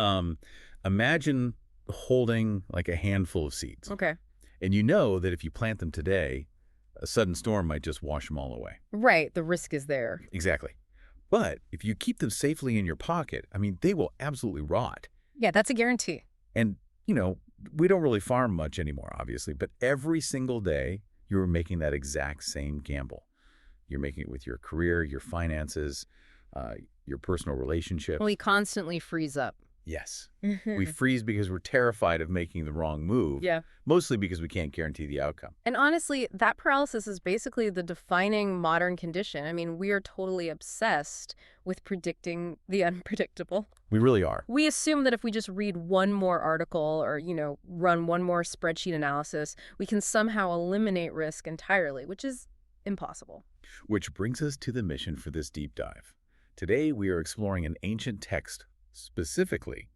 Um, Imagine holding like a handful of seeds. Okay. And you know that if you plant them today, a sudden storm might just wash them all away. Right, the risk is there. Exactly. But if you keep them safely in your pocket, I mean, they will absolutely rot. Yeah, that's a guarantee. And, we don't really farm much anymore, obviously, but every single day you're making that exact same gamble. You're making it with your career, your finances, your personal relationship. We constantly freeze up. Yes. We freeze because we're terrified of making the wrong move. Yeah. Mostly because we can't guarantee the outcome. And honestly, that paralysis is basically the defining modern condition. I mean, we are totally obsessed with predicting the unpredictable. We really are. We assume that if we just read one more article or, run one more spreadsheet analysis, we can somehow eliminate risk entirely, which is impossible. Which brings us to the mission for this deep dive. Today, we are exploring an ancient text, specifically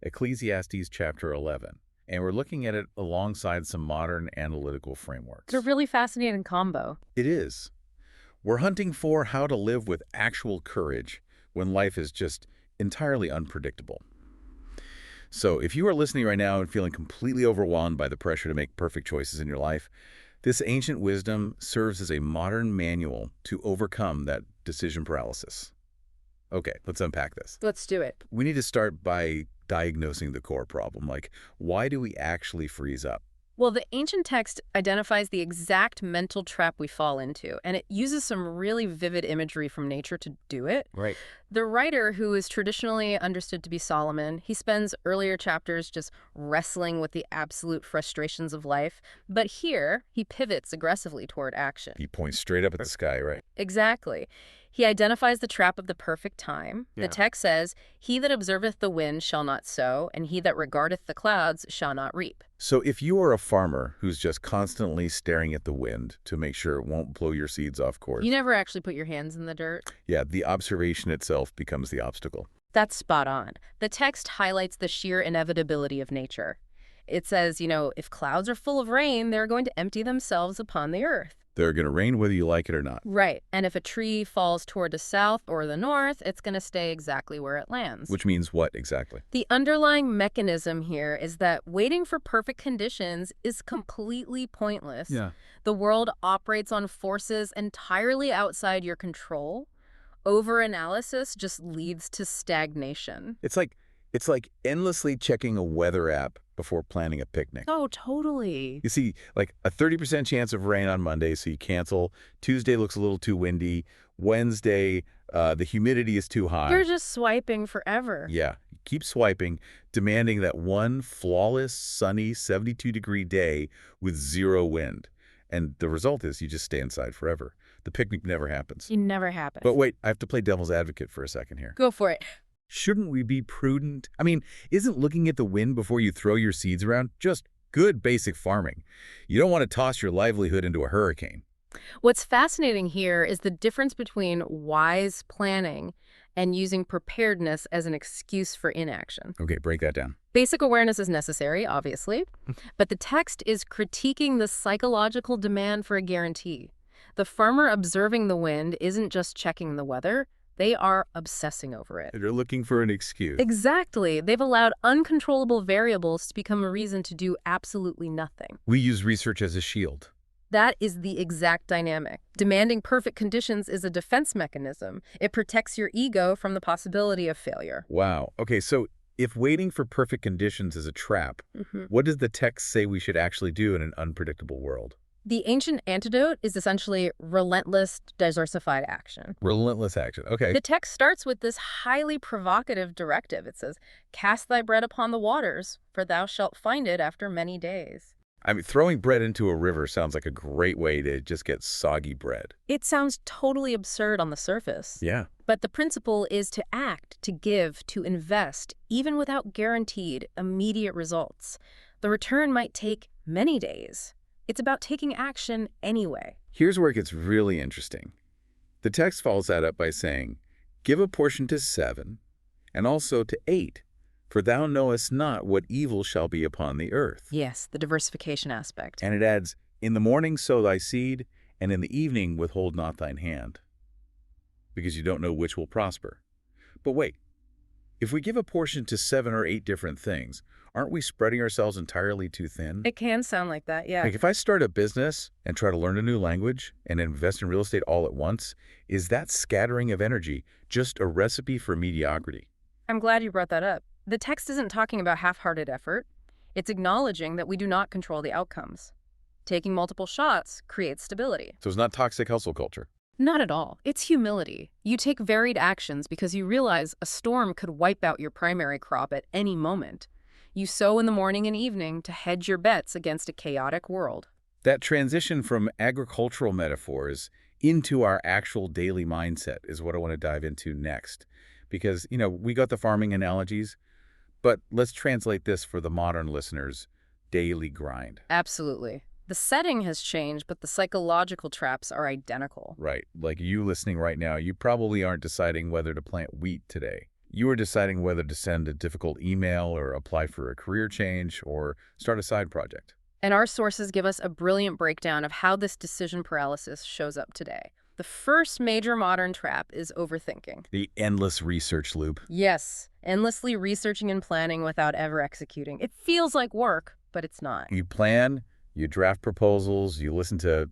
Ecclesiastes chapter 11, and we're looking at it alongside some modern analytical frameworks. It's a really fascinating combo. It is. We're hunting for how to live with actual courage when life is just entirely unpredictable. So if you are listening right now and feeling completely overwhelmed by the pressure to make perfect choices in your life, this ancient wisdom serves as a modern manual to overcome that decision paralysis. Okay, let's unpack this. Let's do it. We need to start by diagnosing the core problem. Like, why do we actually freeze up? Well, the ancient text identifies the exact mental trap we fall into, and it uses some really vivid imagery from nature to do it. Right. The writer, who is traditionally understood to be Solomon, he spends earlier chapters just wrestling with the absolute frustrations of life, but here he pivots aggressively toward action. He points straight up at the sky, right? Exactly. He identifies the trap of the perfect time. Yeah. The text says, "He that observeth the wind shall not sow, and he that regardeth the clouds shall not reap." So if you are a farmer who's just constantly staring at the wind to make sure it won't blow your seeds off course, You never actually put your hands in the dirt. yeah, the observation itself becomes the obstacle. That's spot on. The text highlights the sheer inevitability of nature. It says, if clouds are full of rain, they're going to empty themselves upon the earth. They're going to rain whether you like it or not. Right. And if a tree falls toward the south or the north, it's going to stay exactly where it lands. Which means what exactly? The underlying mechanism here is that waiting for perfect conditions is completely pointless. Yeah. The world operates on forces entirely outside your control. Overanalysis just leads to stagnation. It's like endlessly checking a weather app before planning a picnic. Oh, totally. You see, like a 30% chance of rain on Monday, so you cancel. Tuesday looks a little too windy. Wednesday, the humidity is too high. You're just swiping forever. Yeah, keep swiping, demanding that one flawless, sunny, 72-degree day with zero wind. And the result is you just stay inside forever. The picnic never happens. It never happens. But wait, I have to play devil's advocate for a second here. Go for it. Shouldn't we be prudent? I mean, isn't looking at the wind before you throw your seeds around just good basic farming? You don't want to toss your livelihood into a hurricane. What's fascinating here is the difference between wise planning and using preparedness as an excuse for inaction. Okay, break that down. Basic awareness is necessary, obviously, but the text is critiquing the psychological demand for a guarantee. The farmer observing the wind isn't just checking the weather. They are obsessing over it. They're looking for an excuse. Exactly. They've allowed uncontrollable variables to become a reason to do absolutely nothing. We use research as a shield. That is the exact dynamic. Demanding perfect conditions is a defense mechanism. It protects your ego from the possibility of failure. Wow. Okay, so if waiting for perfect conditions is a trap, what does the text say we should actually do in an unpredictable world? The ancient antidote is essentially relentless, diversified action. Relentless action. Okay. The text starts with this highly provocative directive. It says, "Cast thy bread upon the waters, for thou shalt find it after many days." I mean, throwing bread into a river sounds like a great way to just get soggy bread. It sounds totally absurd on the surface. Yeah. But the principle is to act, to give, to invest, even without guaranteed immediate results. The return might take many days. It's about taking action anyway. Here's where it gets really interesting. The text follows that up by saying, "Give a portion to 7, and also to 8, for thou knowest not what evil shall be upon the earth." Yes, the diversification aspect. And it adds, "In the morning sow thy seed, and in the evening withhold not thine hand, because you don't know which will prosper." But wait, If we give a portion to 7 or 8 different things, aren't we spreading ourselves entirely too thin? It can sound like that, yeah. Like if I start a business and try to learn a new language and invest in real estate all at once, is that scattering of energy just a recipe for mediocrity? I'm glad you brought that up. The text isn't talking about half-hearted effort. It's acknowledging that we do not control the outcomes. Taking multiple shots creates stability. So it's not toxic hustle culture. Not at all. It's humility. You take varied actions because you realize a storm could wipe out your primary crop at any moment. You sow in the morning and evening to hedge your bets against a chaotic world. That transition from agricultural metaphors into our actual daily mindset is what I want to dive into next. Because, we got the farming analogies, but let's translate this for the modern listeners, daily grind. Absolutely. The setting has changed, but the psychological traps are identical. Right. Like you listening right now, you probably aren't deciding whether to plant wheat today. You are deciding whether to send a difficult email or apply for a career change or start a side project. And our sources give us a brilliant breakdown of how this decision paralysis shows up today. The first major modern trap is overthinking. The endless research loop. Yes, endlessly researching and planning without ever executing. It feels like work, but it's not. You plan, you draft proposals, you listen to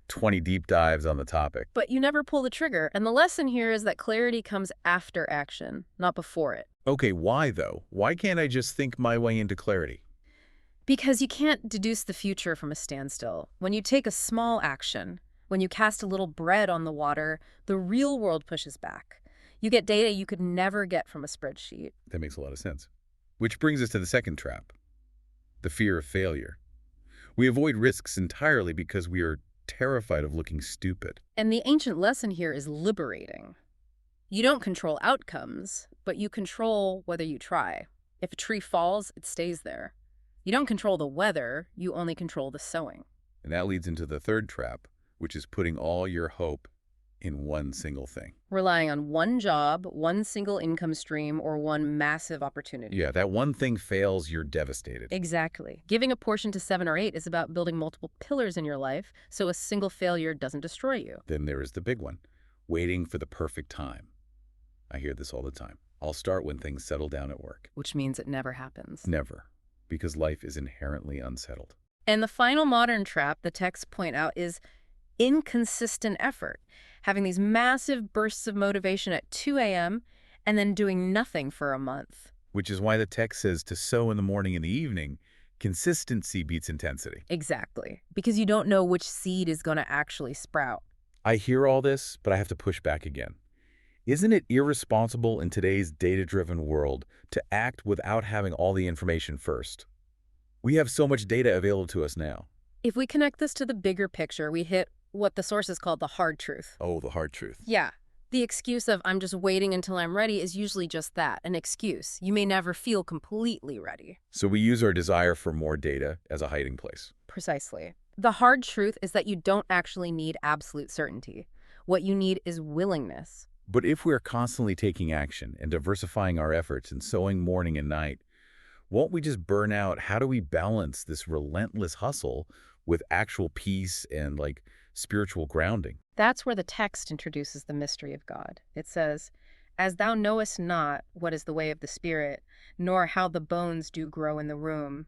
20 deep dives on the topic. But you never pull the trigger, and the lesson here is that clarity comes after action, not before it. Okay, why though? Why can't I just think my way into clarity? Because you can't deduce the future from a standstill. When you take a small action, when you cast a little bread on the water, the real world pushes back. You get data you could never get from a spreadsheet. That makes a lot of sense. Which brings us to the second trap, the fear of failure. We avoid risks entirely because we are terrified of looking stupid. And the ancient lesson here is liberating. You don't control outcomes, but you control whether you try. If a tree falls, it stays there. You don't control the weather, you only control the sowing. And that leads into the third trap, which is putting all your hope in one single thing. Relying on one job, one single income stream, or one massive opportunity. Yeah, that one thing fails, you're devastated. Exactly. Giving a portion to 7 or 8 is about building multiple pillars in your life so a single failure doesn't destroy you. Then there is the big one, waiting for the perfect time. I hear this all the time. I'll start when things settle down at work. Which means it never happens. Never, because life is inherently unsettled. And the final modern trap the texts point out is inconsistent effort. Having these massive bursts of motivation at 2 a.m. and then doing nothing for a month. Which is why the text says to sow in the morning and the evening. Consistency beats intensity. Exactly. Because you don't know which seed is going to actually sprout. I hear all this, but I have to push back again. Isn't it irresponsible in today's data-driven world to act without having all the information first? We have so much data available to us now. If we connect this to the bigger picture, we hit what the sources call the hard truth. Oh, the hard truth. Yeah. The excuse of I'm just waiting until I'm ready is usually just that, an excuse. You may never feel completely ready. So we use our desire for more data as a hiding place. Precisely. The hard truth is that you don't actually need absolute certainty. What you need is willingness. But if we're constantly taking action and diversifying our efforts and sowing morning and night, won't we just burn out? How do we balance this relentless hustle with actual peace and spiritual grounding? That's where the text introduces the mystery of God. It says, "As thou knowest not what is the way of the Spirit, nor how the bones do grow in the womb,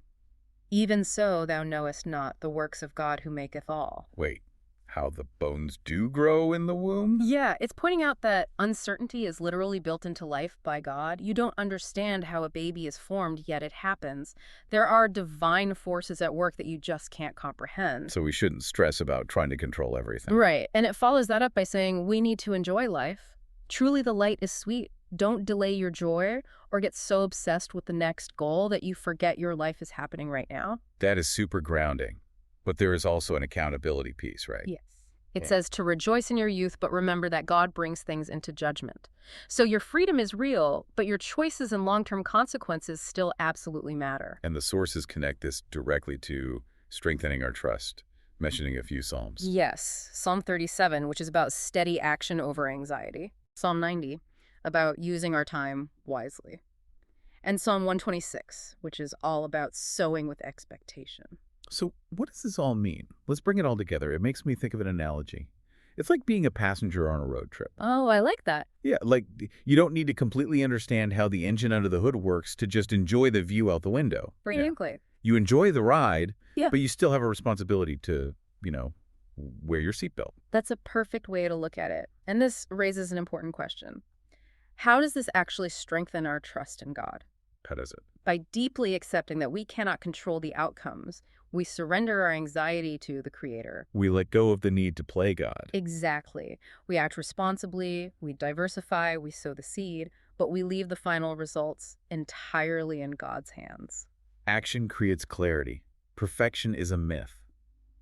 even so thou knowest not the works of God who maketh all." Wait, how the bones do grow in the womb? Yeah, it's pointing out that uncertainty is literally built into life by God. You don't understand how a baby is formed, yet it happens. There are divine forces at work that you just can't comprehend. So we shouldn't stress about trying to control everything. Right, and it follows that up by saying we need to enjoy life. Truly the light is sweet. Don't delay your joy or get so obsessed with the next goal that you forget your life is happening right now. That is super grounding. But there is also an accountability piece, right? Yes. It says to rejoice in your youth, but remember that God brings things into judgment. So your freedom is real, but your choices and long-term consequences still absolutely matter. And the sources connect this directly to strengthening our trust, mentioning a few Psalms. Yes. Psalm 37, which is about steady action over anxiety. Psalm 90, about using our time wisely. And Psalm 126, which is all about sowing with expectation. So what does this all mean? Let's bring it all together. It makes me think of an analogy. It's like being a passenger on a road trip. Oh, I like that. Yeah, like you don't need to completely understand how the engine under the hood works to just enjoy the view out the window. Yeah. Frankly. You enjoy the ride, Yeah. but you still have a responsibility to, wear your seatbelt. That's a perfect way to look at it. And this raises an important question. How does this actually strengthen our trust in God? How does it? By deeply accepting that we cannot control the outcomes, we surrender our anxiety to the Creator. We let go of the need to play God. Exactly. We act responsibly, we diversify, we sow the seed, but we leave the final results entirely in God's hands. Action creates clarity. Perfection is a myth.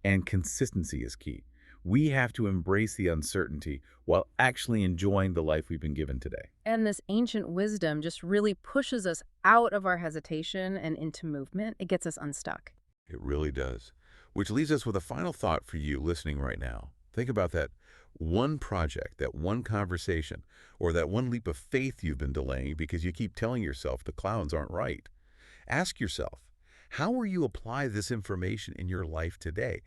And consistency is key. We have to embrace the uncertainty while actually enjoying the life we've been given today. And this ancient wisdom just really pushes us out of our hesitation and into movement. It gets us unstuck. It really does. Which leaves us with a final thought for you listening right now. Think about that one project, that one conversation, or that one leap of faith you've been delaying because you keep telling yourself the clowns aren't right. Ask yourself, how will you apply this information in your life today?